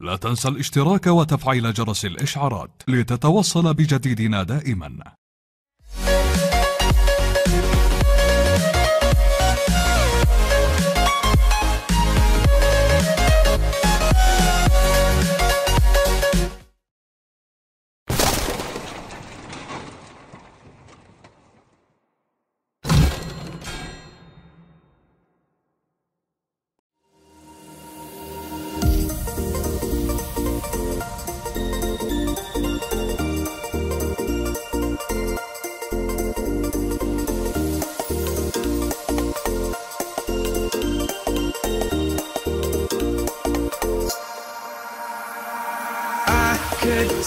لا تنسى الاشتراك وتفعيل جرس الإشعارات لتتوصل بجديدنا دائما.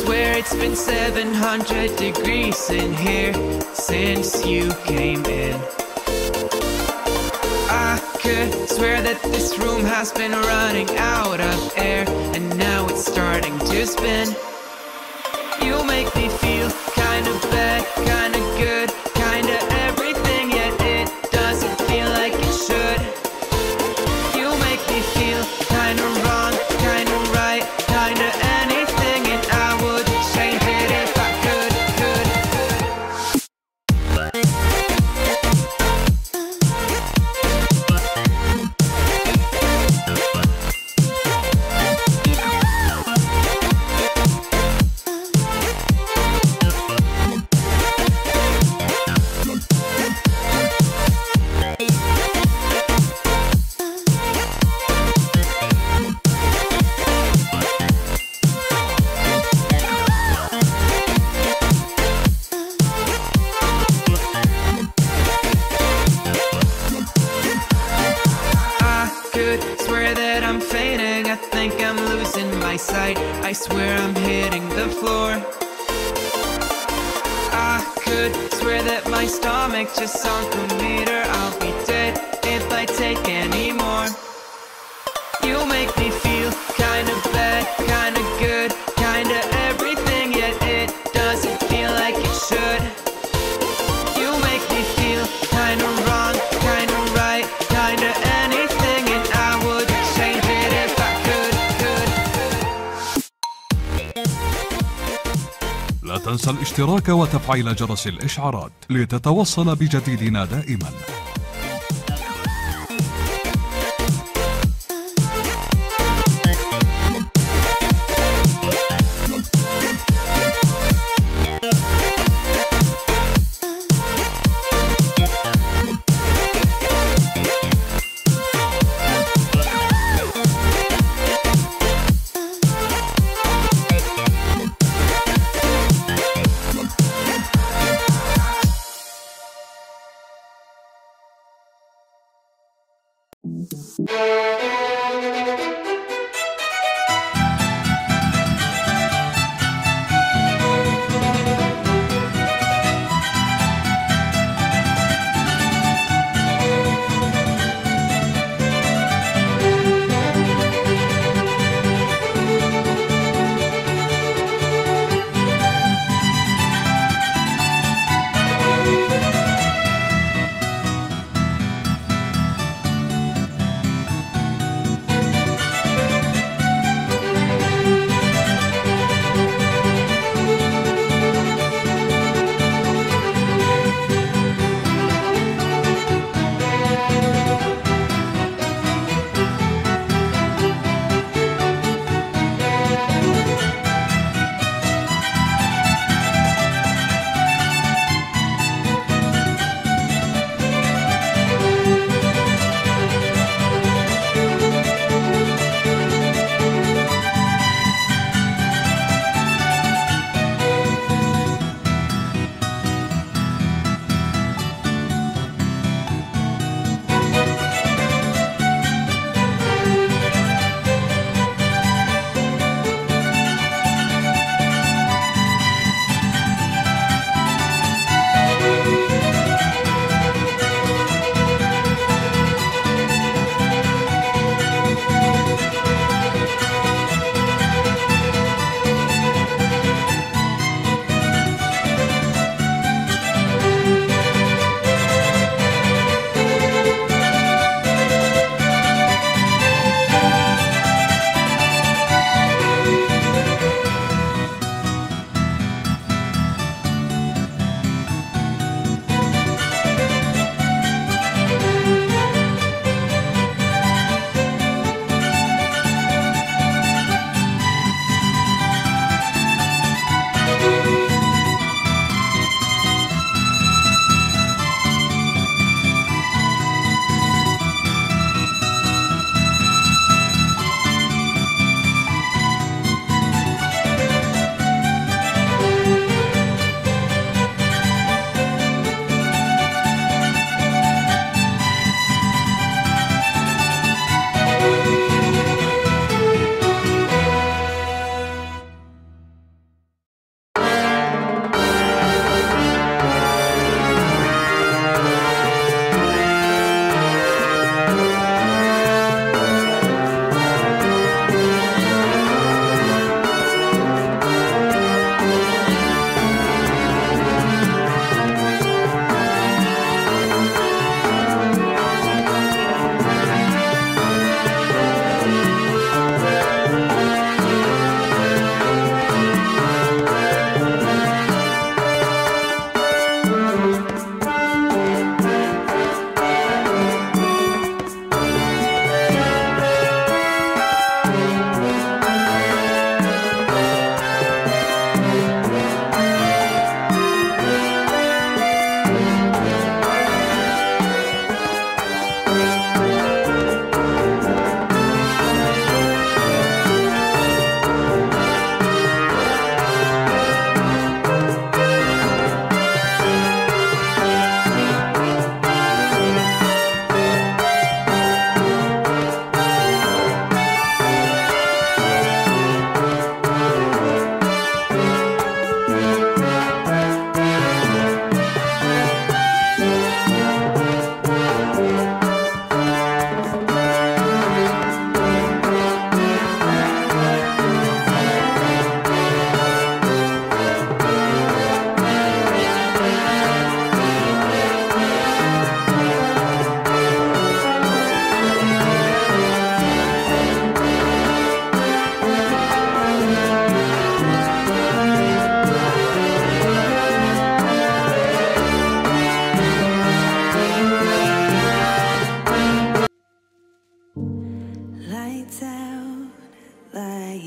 Swear it's been 700 degrees in here since you came in. I could swear that this room has been running out of air, and now it's starting to spin. You make me feel kinda bad, kinda good, kinda everything, yet it doesn't feel like it should. You make me feel kinda wrong, kinda right, kinda anything, and I would change it if I could. I swear I'm hitting the floor. I could swear that my stomach just sunk a meter. I'll be dead if I take any more. You make me feel kinda bad, kinda good, kinda everything, yet it doesn't feel like it should. You make me feel kinda wrong, kinda right, kinda anything, and I would change it if I could. لا تنسى الاشتراك وتفعيل جرس الإشعارات لتتوصل بجديدنا دائما.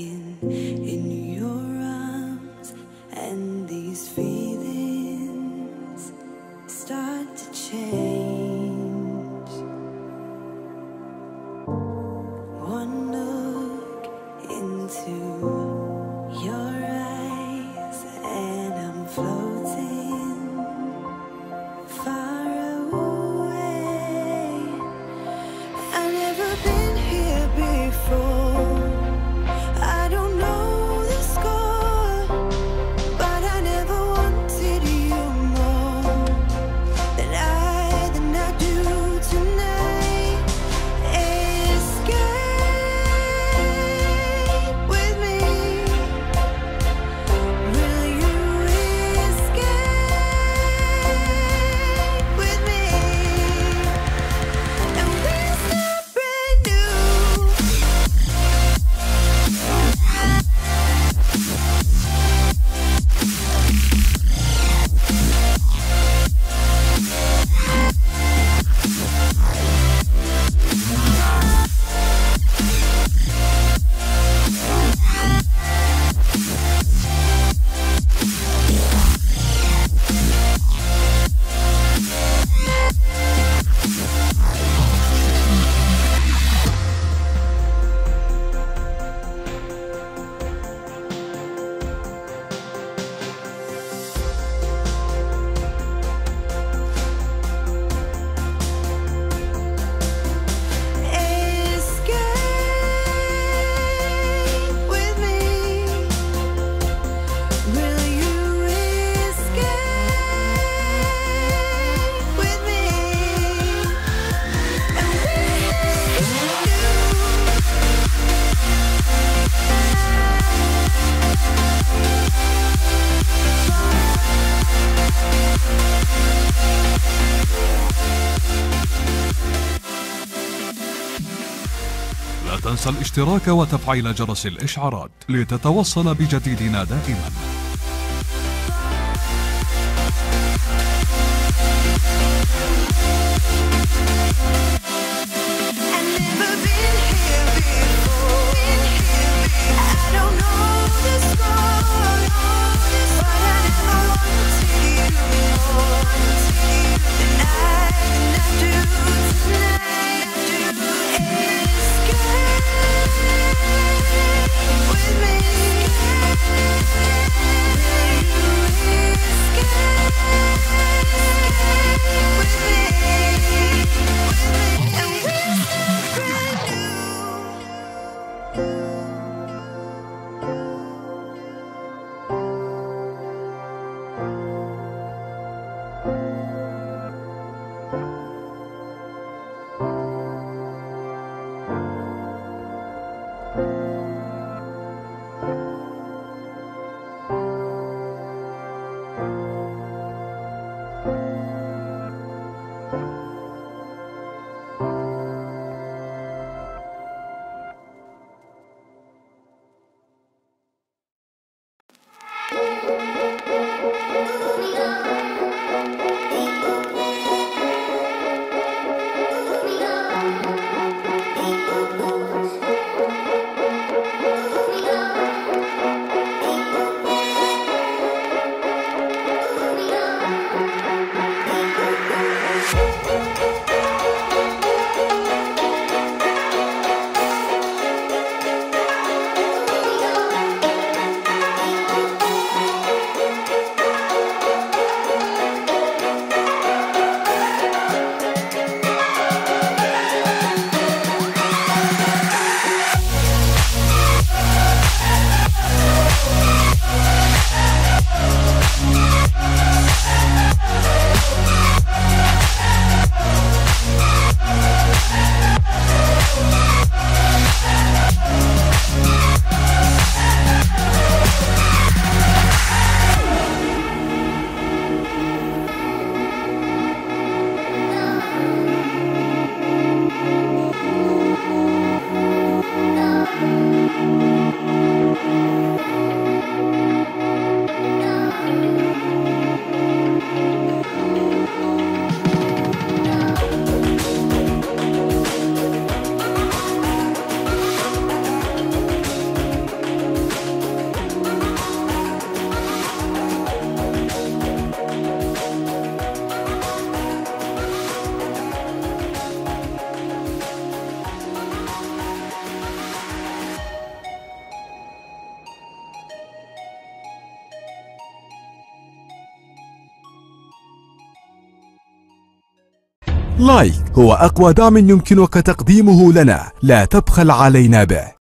lying in your arms, and these feelings start to change. One look into your eyes and I'm floating far away. I've never been here before. I don't know the score, but I never wanted you more than I do tonight. Escape with me. Will you escape with me? And we'll start brand new. Escape with me. Will you escape with me? And لا تنسى الاشتراك وتفعيل جرس الإشعارات لتتوصل بجديدنا دائما. I've never been here before. I don't know the score, but I never wanted you more than I do tonight. Escape with me. لايك هو أقوى دعم يمكنك تقديمه لنا، لا تبخل علينا به.